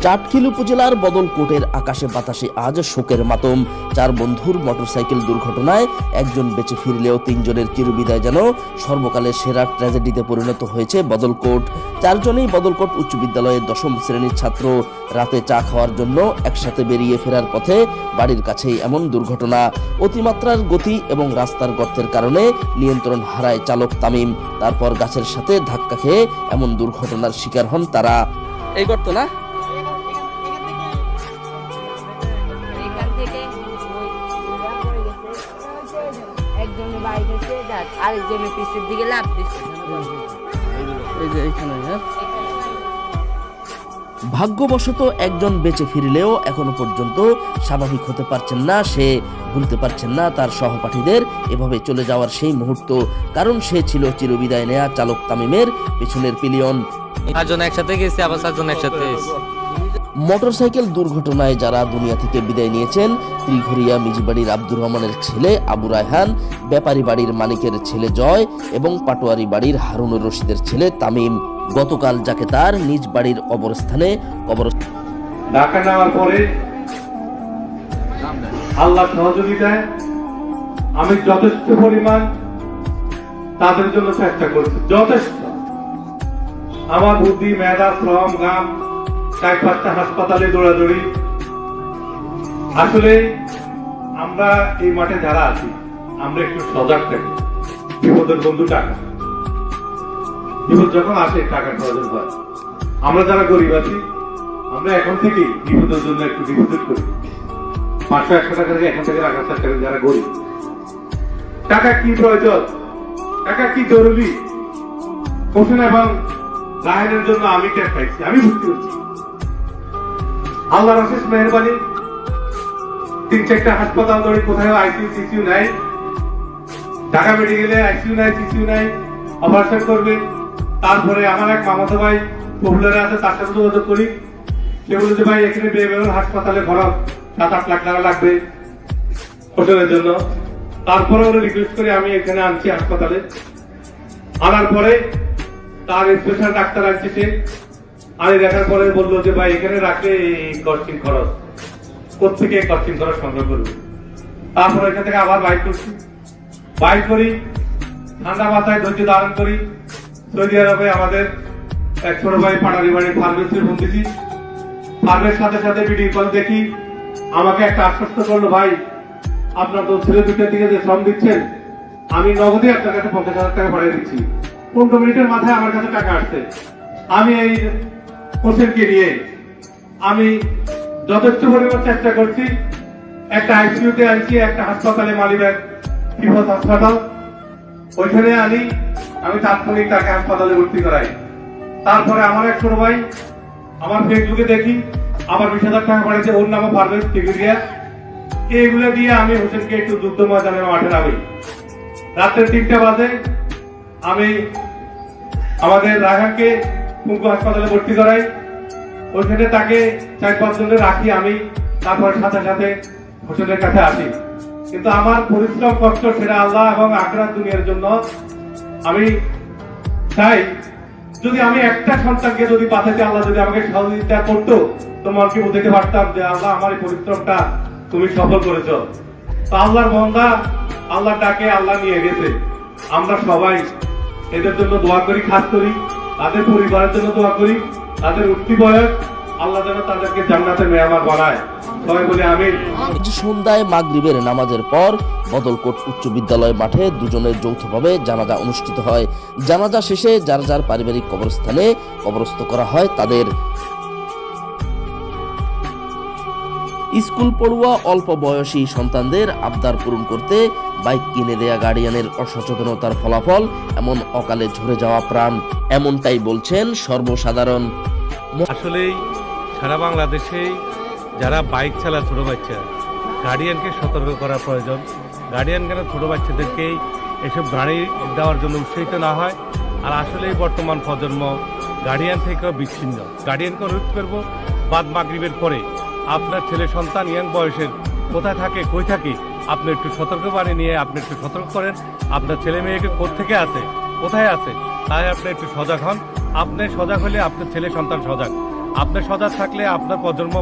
চাটখিল উপজেলার বদলকোটের আকাশে বাতাসে আজ শোকের মাতম। 4 বন্ধুর মোটরসাইকেল দুর্ঘটনায় একজন বেঁচে ফিরলেও 3 জনের চিরবিদায় যেন সর্বকালের সেরা ট্র্যাজেডিতে পরিণত হয়েছে বদলকোট। 4 জনেই বদলকোট উচ্চ বিদ্যালয়ের 10ম শ্রেণীর ছাত্র। রাতে চা খাওয়ার জন্য একসাথে বেরিয়ে ফেরার পথে বাড়ির কাছেই এমন দুর্ঘটনা। অতিমাত্রার গতি এবং রাস্তার গর্তের কারণে নিয়ন্ত্রণ হারায় চালক তামিম। তারপর গাছের সাথে ধাক্কা খেয়ে এমন দুর্ঘটনার শিকার হন তারা। এই গর্ত না ভাগ্যবশত একজন বেঁচে ফিরলেও এখনো পর্যন্ত স্বাভাবিক হতে পারছেন না সে। ভুলতে পারছেন না তার সহপাঠীদের এভাবে চলে যাওয়ার সেই মুহূর্ত, কারণ সে ছিল চিরবিদায় নেয়া চালক তামিমের পেছনের পিলিয়ন। 4 জন একসাথে গেছে, আবার 4 জন একসাথে। মোটরসাইকেল দুর্ঘটনায় যারা দুনিয়া থেকে বিদায় নিয়েছেন, ত্রিঘরিয়া মিজিবাড়ির আব্দুর রহমানের ছেলে আবু রায়হান, ব্যাপারী বাড়ির মানিকের ছেলে জয় এবং পাটোয়ারি বাড়ির হারুনুর রশিদের ছেলে তামিম। গতকাল যাকে তার নিজ বাড়ির কবরস্থানে ঢাকা নেওয়ার পরে আল্লাহ সহযোগিতায় আমি যথেষ্ট পরিমাণ তাদের জন্য চেষ্টা করছি। যথেষ্ট আমার বুদ্ধি, মেধা, শ্রম, গাম, 4-5টা হাসপাতালে দৌড়াদৌড়ি। আসলে আমরা এই মাঠে যারা আছি আমরা একটু সজাগ থাকি। বিপদের বন্ধু টাকা, বিপদ যখন আসে টাকার প্রয়োজন হয়। আমরা যারা গরিব আছি আমরা এখন থেকে বিপদের জন্য একটু ডিপোজিট করি। 500-100 টাকা থেকে এখন থেকে রাখার চেষ্টা করি। যারা গরিব, টাকা কি প্রয়োজন, টাকা কি জরুরি, কোশন এবং রায়নের জন্য আমি টের পাইছি, আমি বুঝতে পারছি। আল্লাহর অশেষ মেহেরবানি, 3-4টা হাসপাতাল ধরে কোথাও আইসিইউ সিসিউ নাই। ঢাকা মেডিকেলে আইসিইউ নাই, সিসিউ নাই, অপারেশন করবে। তারপরে আমার এক মামাতো ভাই পপুলারে আছে, তার সাথে যোগাযোগ করি। সে বলে যে ভাই এখানে বেবেল হাসপাতালে খরচ 7-8 লাখ টাকা লাগবে হোটেলের জন্য। তারপরে ওরা রিকোয়েস্ট করে আমি এখানে আনছি হাসপাতালে। আনার পরে তার স্পেশাল ডাক্তার আসছে, সে আমি দেখার পরে বললো যে ভাই এখানে রাখলে কস্টিং খরচ কোথেকে কস্টিং খরচ সংগ্রহ করবে। তারপর এখান থেকে আবার বাইক করছি, বাইক করি, ঠান্ডা মাথায় ধৈর্য ধারণ করি। সৌদি আরবে আমাদের এক ছোট ভাই পাটারি বাড়ির ফার্মেসির ফোন দিচ্ছি। ফার্মের সাথে সাথে ভিডিও কল দেখি, আমাকে একটা আশ্বস্ত করলো, ভাই আপনার তো ছেলে দুটোর দিকে যে শ্রম দিচ্ছেন আমি নগদে আপনার কাছে 50,000 টাকা পাঠিয়ে দিচ্ছি। 15 মিনিটের মাথায় আমার কাছে টাকা আসছে। আমি এই কোচেরকে নিয়ে আমি যথেষ্ট পরিমাণ চেষ্টা করছি। একটা আইসিইউতে আনছি, একটা হাসপাতালে মালিবাগ পিপলস হাসপাতাল, ওইখানে আনি আমি তাৎক্ষণিক তাকে হাসপাতালে ভর্তি করাই। তারপরে আমার এক ছোট ভাই আমার ফেসবুকে দেখি আমার 20,000 টাকা পাঠিয়েছে, ওর নামও ফার্মেস টিভিরিয়া। এইগুলো দিয়ে আমি হোসেনকে একটু যুদ্ধ ময়দানে মাঠে নামি। রাত্রে 3টা বাজে আমি আমাদের রায়হানকে কুঙ্কু হাসপাতালে ভর্তি করাই। ওইখানে তাকে 4-5 জনে রাখি আমি। তারপরে সাথে সাথে হোসেনের কাছে আসি। কিন্তু আমার পরিশ্রম কষ্ট সেটা আল্লাহ এবং আখিরাত দুনিয়ার জন্য। আমি চাই যদি আমি একটা সন্তানকে যদি বাঁচাতে আল্লাহ যদি আমাকে সহযোগিতা করতো তো মনকে বুঝতে পারতাম যে আল্লাহ আমার এই পরিশ্রমটা তুমি সফল করেছো। তো আল্লাহর বান্দা, আল্লাহ ডাকে আল্লাহ নিয়ে গেছে। আমরা সবাই এদের জন্য দোয়া করি, খাস করি তাদের পরিবারের জন্য দোয়া করি। তাদের উঠতি বয়স আল্লাহ যেন তাদেরকে জান্নাতের মেহমান বানায়। সবাই বলে আমিন। সন্ধ্যায় মাগরিবের নামাজের পর বদলকোট উচ্চ বিদ্যালয় মাঠে দুজনের যৌথভাবে জানাজা অনুষ্ঠিত হয়। জানাজা শেষে যার যার পারিবারিক কবরস্থানে কবরস্থ করা হয় তাদের। স্কুল পড়ুয়া অল্প বয়সী সন্তানদের আবদার পূরণ করতে বাইক কিনে দেয়া গার্ডিয়ানের অসচেতনতার ফলাফল এমন অকালে ঝরে যাওয়া প্রাণ, এমনটাই বলছেন সর্বসাধারণ। আসলেই সারা বাংলাদেশে যারা বাইক চালায় ছোট বাচ্চা, গার্ডিয়ানকে সতর্ক করা প্রয়োজন। গার্ডিয়ান কেন ছোট বাচ্চাদেরকে এসব গাড়ি দেওয়ার জন্য উৎসাহিত না হয়। আর আসলেই বর্তমান প্রজন্ম গার্ডিয়ান থেকেও বিচ্ছিন্ন। গার্ডিয়ানকে অনুরোধ করবো বাদ মাগরিবের পরে আপনার ছেলে সন্তান ইয়াং বয়সের কোথায় থাকে, কই থাকে, আপনি একটু সতর্কবাণী নিয়ে আপনি একটু সতর্ক করেন। আপনার ছেলে মেয়েকে কোত্থেকে আছে, কোথায় আছে, তাই আপনি একটু সজাগ হন। আপনি সজাগ হলে আপনার ছেলে সন্তান সজাগ। আপনি সজাগ থাকলে আপনার প্রজন্ম